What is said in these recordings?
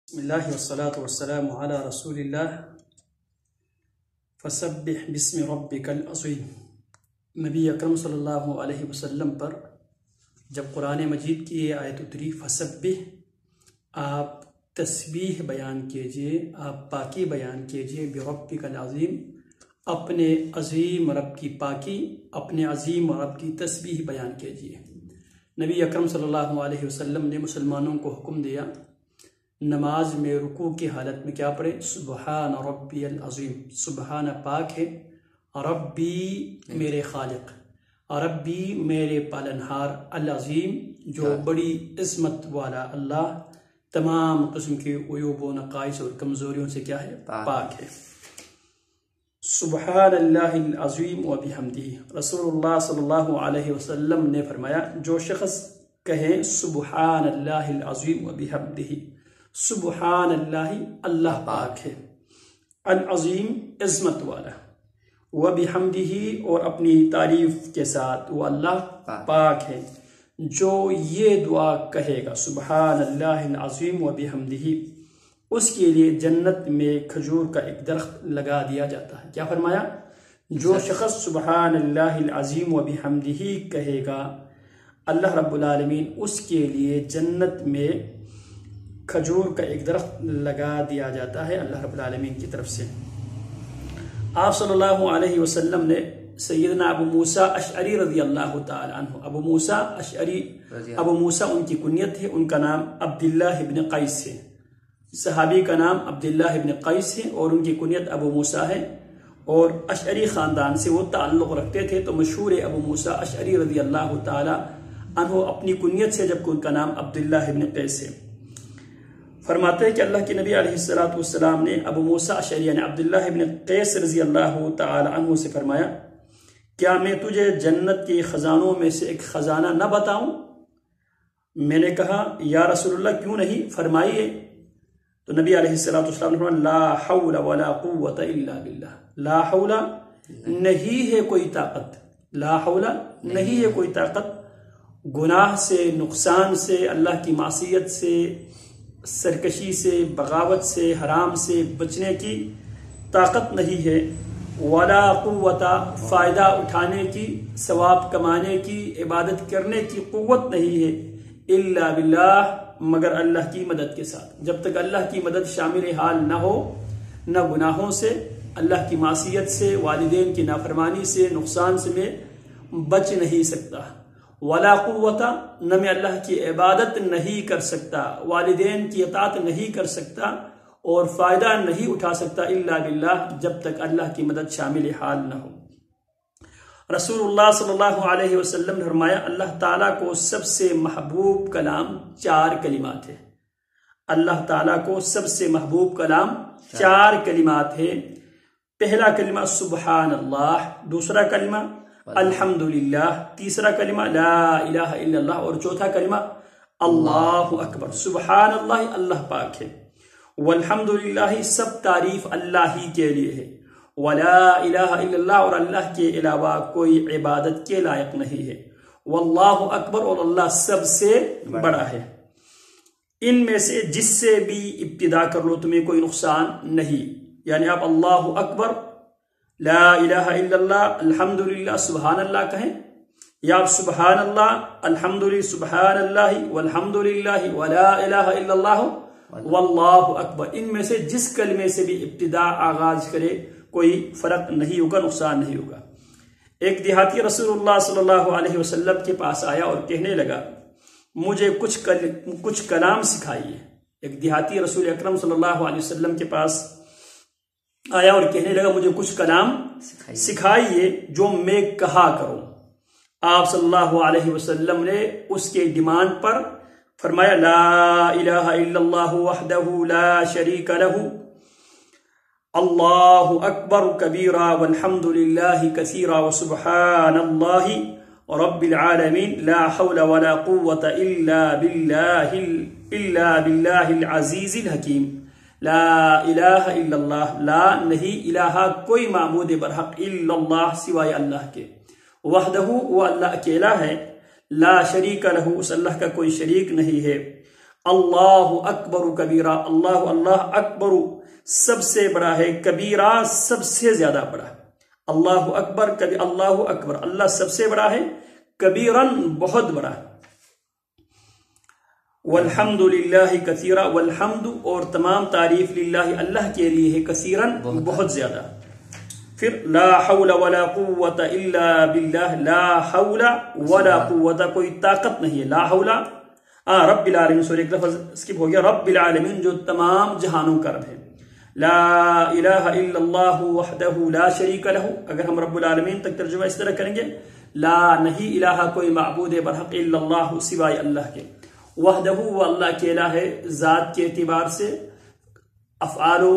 بسم اللہ والصلاة والسلام علی رسول اللہ فسبح بسم ربک العظیم۔ نبی اکرم صلی اللہ علیہ وسلم پر جب قرآن مجید کی یہ آیت اتری فسبح، آپ تسبیح بیان کیجئے، آپ پاکی بیان کیجئے بربک العظیم، اپنے عظیم رب کی پاکی، اپنے عظیم رب کی تسبیح بیان کیجئے۔ نبی اکرم صلی اللہ علیہ وسلم نے مسلمانوں کو حکم دیا نماز میں رکوع کی حالت میں کیا پڑھیں؟ سبحان ربی العظیم۔ سبحان پاک ہے، ربی میرے خالق، ربی میرے پالنہار، العظیم جو بڑی عظمت والا اللہ، تمام قسم کی عیوب و نقائص اور کمزوریوں سے کیا ہے؟ پاک ہے۔ سبحان اللہ العظیم و بحمدہ۔ رسول اللہ صلی اللہ علیہ وسلم نے فرمایا جو شخص کہیں سبحان اللہ العظیم و بحمدہ، سبحان اللہ، اللہ پاک ہے، العظیم عظمت والا، و بحمدہ اور اپنی تعریف کے ساتھ وہ اللہ پاک ہے، جو یہ دعا کہے گا سبحان اللہ العظیم و بحمدہ، اس کے لیے جنت میں کھجور کا ایک درخت لگا دیا جاتا ہے۔ کیا فرمایا؟ جو شخص سبحان اللہ العظیم و بحمدہ کہے گا، اللہ رب العالمین اس کے لیے جنت میں کھجور کا ایک درخت لگا دیا جاتا ہے اللہ رب العالمین کی طرف سے۔ آپ صلی اللہ علیہ وسلم نے سیدنا ابو موسیٰ اشعری رضی اللہ تعالی عنہ، ابو موسیٰ اشعری، ابو موسیٰ ان کی کنیت ہے، ان کا نام عبداللہ ابن قیس ہے، صحابی کا نام عبداللہ ابن قیس ہے اور ان کی کنیت ابو موسیٰ ہے، اور اشعری خاندان سے وہ تعلق رکھتے تھے، تو مشہور ہے ابو موسیٰ اشعری رضی اللہ تعالی عنہ اپنی کنیت سے، جبکہ ان کا نام عبداللہ ابن قیس ہے۔ فرماتے ہیں کہ اللہ کے نبی علیہ السلام نے ابو موسیٰ اشعری یعنی عبداللہ ابن قیس رضی اللہ تعالی عنہ سے فرمایا کیا میں تجھے جنت کے خزانوں میں سے ایک خزانہ نہ بتاؤں؟ میں نے کہا یا رسول اللہ کیوں نہیں، فرمائیے۔ تو نبی علیہ السلام نے فرمایا لا حول ولا قوت الا باللہ، لا حول نہیں ہے کوئی طاقت، لا حول نہیں ہے کوئی طاقت، گناہ سے، نقصان سے، اللہ کی معصیت سے، سرکشی سے، بغاوت سے، حرام سے بچنے کی طاقت نہیں ہے، ولا قوت فائدہ اٹھانے کی، ثواب کمانے کی، عبادت کرنے کی قوت نہیں ہے، الا باللہ مگر اللہ کی مدد کے ساتھ۔ جب تک اللہ کی مدد شامل حال نہ ہو، نہ گناہوں سے، اللہ کی معصیت سے، والدین کی نافرمانی سے، نقصان سے میں بچ نہیں سکتا، ولا قوت نہ میں اللہ کی عبادت نہیں کر سکتا، والدین کی اطاعت نہیں کر سکتا اور فائدہ نہیں اٹھا سکتا الا باللہ جب تک اللہ کی مدد شامل حال نہ ہو۔ رسول اللہ صلی اللہ علیہ وسلم نے فرمایا اللہ تعالیٰ کو سب سے محبوب کلام 4 کلمات ہے، اللہ تعالیٰ کو سب سے محبوب کلام 4 کلمات ہے۔ پہلا کلمہ سبحان اللہ، دوسرا کلمہ الحمدللہ، تیسرا کلمہ لا الہ الا اللہ اور چوتھا کلمہ اللہ اکبر۔ سبحان اللہ اللہ پاک ہے، والحمدللہ سب تعریف اللہ ہی کے لیے ہے، ولا الہ الا اللہ اور اللہ کے علاوہ کوئی عبادت کے لائق نہیں ہے، واللہ اکبر اور اللہ سب سے بڑا ہے۔ ان میں سے جس سے بھی ابتدا کر لو تمہیں کوئی نقصان نہیں، یعنی آپ اللہ اکبر، لا الہ الا اللہ، الحمدللہ، سبحان اللہ کہیں، یا آپ سبحان اللہ، الحمدللہ، سبحان اللہ، والحمدللہ، ولا الہ الا اللہ، واللہ اکبر، ان میں سے جس کلمے سے بھی ابتدا آغاز کرے کوئی فرق نہیں ہوگا، نقصان نہیں ہوگا۔ ایک دیہاتی رسول اللہ صلی اللہ علیہ وسلم کے پاس آیا اور کہنے لگا مجھے کچھ کلام سکھائیے۔ ایک دیہاتی رسول اکرم صلی اللہ علیہ وسلم کے پاس آیا اور کہنے لگا مجھے کچھ کلام سکھائیے جو میں کہا کروں۔ آپ صلی اللہ علیہ وسلم نے اس کے ڈیمانڈ پر فرمایا لا الہ الا اللہ وحدہ لا شریک لہ، اللہ اکبر کبیرا والحمد للہ کثیرا وسبحان اللہ رب العالمین لا حول ولا قوت الا باللہ العزیز الحکیم۔ لا الہ الا اللہ، لا نہیں الہ کوئی معبود برحق الا اللہ سوائے اللہ کے، وحدہ وہ اللہ اکیلا ہے، لا شریک لہ اس اللہ کا کوئی شریک نہیں ہے، اللہ اکبر کبیرہ، اللہ اللہ اکبر سب سے بڑا ہے، کبیرہ سب سے زیادہ بڑا ہے۔ اللہ اکبر اللہ اکبر، اللہ سب سے بڑا ہے، کبیرن بہت بڑا ہے۔ والحمد للہ کثیرا، والحمد اور تمام تعریف للہ اللہ کے لیے ہے، کثیرن بہت زیادہ۔ پھر لا حول ولا قوت الا باللہ، لا حول ولا قوت کوئی طاقت نہیں ہے، لا حول رب العالمین، سورہ ایک لفظ اسکپ ہو گیا، رب العالمین جو تمام جہانوں کا رب ہے۔ لا الہ الا اللہ وحدہ لا شریک لہ، اگر ہم رب العالمین تک ترجمہ اس طرح کریں گے، لا نہیں الہ کوئی معبود برحق الا اللہ سوائے اللہ کے، وحدہ وہ اللہ کے الہ ہے، ذات کے اعتبار سے، افعال و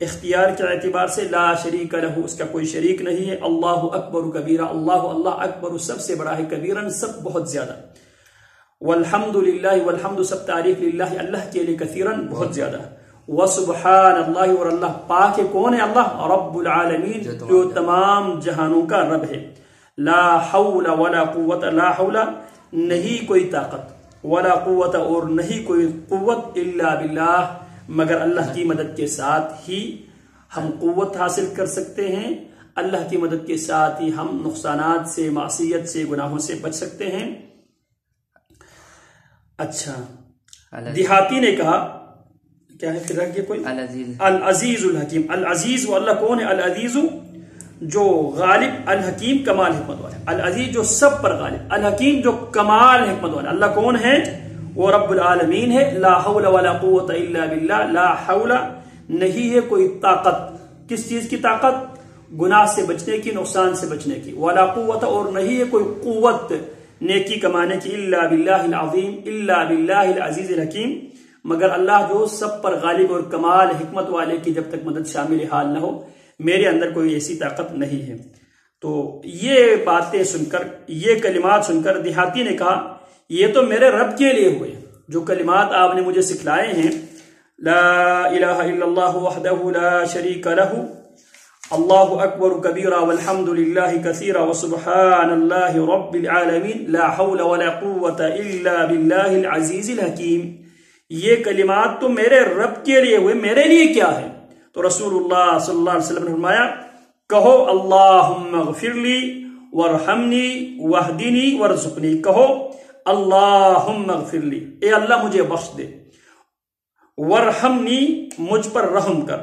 اختیار کے اعتبار سے، لا شریک لہ اس کا کوئی شریک نہیں ہے، اللہ اکبر کبیرہ، اللہ اللہ اکبر سب سے بڑا ہے، کبیرن سب بہت زیادہ، والحمد للہ والحمد سب تعریف للہ اللہ کے لیے، کثیرن بہت زیادہ، وسبحان اللہ اور اللہ پاک ہے، کون ہے اللہ؟ رب العالمین جو تمام جہانوں کا رب ہے۔ لا حول ولا قوت، لا حول نہیں کوئی طاقت، ولا قوت اور نہیں کوئی قوت، الا باللہ مگر اللہ کی مدد کے ساتھ ہی ہم قوت حاصل کر سکتے ہیں، اللہ کی مدد کے ساتھ ہی ہم نقصانات سے، معصیت سے، گناہوں سے بچ سکتے ہیں۔ اچھا، دیہاتی نے کہا کیا ہے پھر آگے کوئی؟ العزیز الحکیم، العزیز وہ اللہ کون ہے؟ العزیز جو غالب، الحکیم کمال حکمت والا، العزیز جو سب پر غالب، الحکیم جو کمال حکمت والا، اللہ کون ہے؟ وہ رب العالمین ہے۔ لا حول ولا قوت الا باللہ، لا حول نہیں ہے کوئی طاقت، کس چیز کی طاقت؟ گناہ سے بچنے کی، نقصان سے بچنے کی، ولا قوت اور نہیں ہے کوئی قوت نیکی کمانے کی، الا باللہ العظیم، الا باللہ العزیز الحکیم مگر اللہ جو سب پر غالب اور کمال حکمت والے کی جب تک مدد شامل حال نہ ہو، میرے اندر کوئی ایسی طاقت نہیں ہے۔ تو یہ باتیں سن کر، یہ کلمات سن کر دیہاتی نے کہا یہ تو میرے رب کے لیے ہوئے، جو کلمات آپ نے مجھے سکھلائے ہیں، لا الہ الا اللہ وحدہ لا شریک لہ، اللہ اکبر کبیرہ والحمد للہ کثیرہ وسبحان اللہ رب العالمین، لا حول ولا قوت الا باللہ العزیز الحکیم، یہ کلمات تو میرے رب کے لیے ہوئے، میرے لیے کیا ہے؟ تو رسول اللہ صلی اللہ علیہ وسلم نے فرمایا کہو اللہم اغفر لی ورحمنی واہدنی ورزقنی، کہو اللہم اغفر لی، اے اللہ مجھے بخش دے، ورحمنی مجھ پر رحم کر،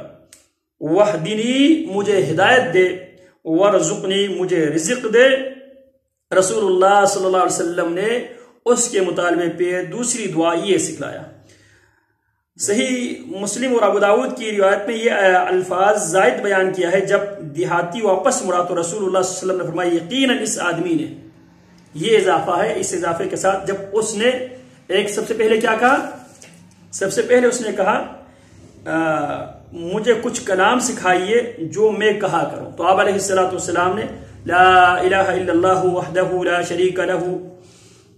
واہدنی مجھے ہدایت دے، ورزقنی مجھے رزق دے۔ رسول اللہ صلی اللہ علیہ وسلم نے اس کے مطالبے پہ دوسری دعا یہ سکھلایا۔ صحیح مسلم اور ابو داؤد کی روایت میں یہ الفاظ زائد بیان کیا ہے، جب دیہاتی واپس مڑا تو رسول اللہ صلی اللہ علیہ وسلم نے فرمایا یقیناً اس آدمی نے، یہ اضافہ ہے، اس اضافے کے ساتھ جب اس نے ایک سب سے پہلے کیا کہا؟ سب سے پہلے اس نے کہا مجھے کچھ کلام سکھائیے جو میں کہا کروں، تو آپ علیہ السلام نے لا الہ الا اللہ وحدہ لا شریک لہ،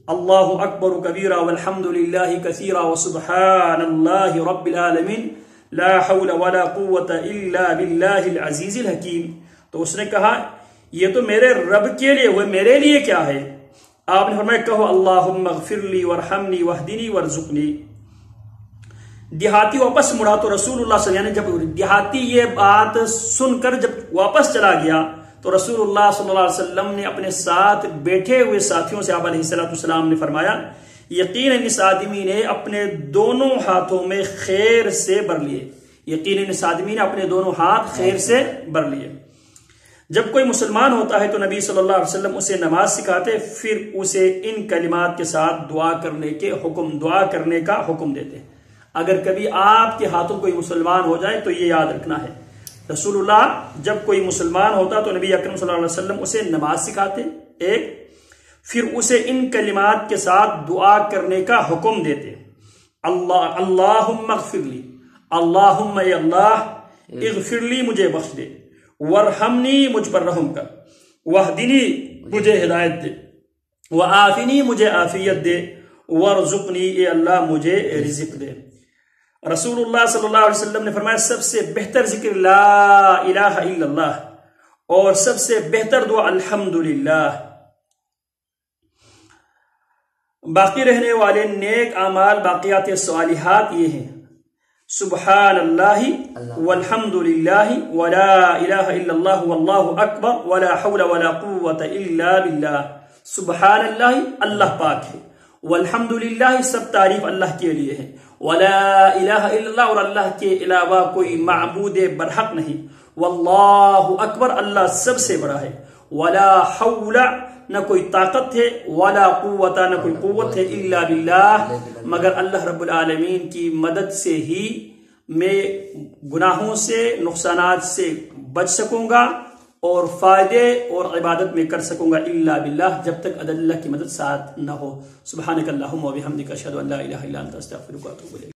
اللہ اکبر کبیرہ والحمد للہ کثیرہ وسبحان اللہ رب العالمین، لا حول ولا قوت الا باللہ العزیز الحکیم۔ تو اس نے کہا یہ تو میرے رب کے لیے ہوئے، میرے لیے کیا ہے؟ آپ نے فرمایا کہو اللہم اغفر لی ورحمنی واہدنی ورزقنی۔ دیہاتی واپس مڑا تو رسول اللہ صلی اللہ علیہ وسلم، جب دیہاتی یہ بات سن کر جب واپس چلا گیا تو رسول اللہ صلی اللہ علیہ وسلم نے اپنے ساتھ بیٹھے ہوئے ساتھیوں سے آپ علیہ السلام نے فرمایا یقیناً اس آدمی نے اپنے دونوں ہاتھوں میں خیر سے بھر لیے، یقیناً اس آدمی نے اپنے دونوں ہاتھ خیر سے بھر لیے۔ جب کوئی مسلمان ہوتا ہے تو نبی صلی اللہ علیہ وسلم اسے نماز سکھاتے، پھر اسے ان کلمات کے ساتھ دعا کرنے کا حکم دیتے۔ اگر کبھی آپ کے ہاتھوں کوئی مسلمان ہو جائے تو یہ یاد رکھنا ہے، رسول اللہ جب کوئی مسلمان ہوتا تو نبی اکرم صلی اللہ علیہ وسلم اسے نماز سکھاتے، ایک پھر اسے ان کلمات کے ساتھ دعا کرنے کا حکم دیتے، اللہم اغفر لی، اللہم اے اللہ اغفر لی مجھے بخش دے، ورحمنی مجھ پر رحم کر، واہدنی مجھے ہدایت دے، وعافنی مجھے عافیت دے، ورزقنی اے اللہ مجھے رزق دے۔ رسول اللہ صلی اللہ علیہ وسلم نے فرمایا سب سے بہتر ذکر لا الہ الا اللہ اور سب سے بہتر دعا الحمدللہ۔ باقی رہنے والے نیک اعمال باقیات صالحات یہ ہیں: سبحان اللہ والحمد للہ ولا الہ الا اللہ واللہ اکبر ولا حول ولا قوت الا باللہ۔ سبحان اللہ، اللہ پاک ہے، والحمد للہ، سب تعریف اللہ کے لیے ہے، ولا الہ الا اللہ، اور اللہ کے علاوہ کوئی معبود برحق نہیں، واللہ اکبر، اللہ سب سے بڑا ہے، ولا حول، نہ کوئی طاقت ہے، ولا قوت، نہ کوئی قوت ہے، الا باللہ، مگر اللہ رب العالمین کی مدد سے ہی میں گناہوں سے، نقصانات سے بچ سکوں گا اور فائدے اور عبادت میں کر سکوں گا، الا باللہ، جب تک اللہ کی مدد ساتھ نہ ہو۔ سبحانک اللہم و بحمدک، اشہد ان لا الہ الا انت، استغفرک و اتوب الیک۔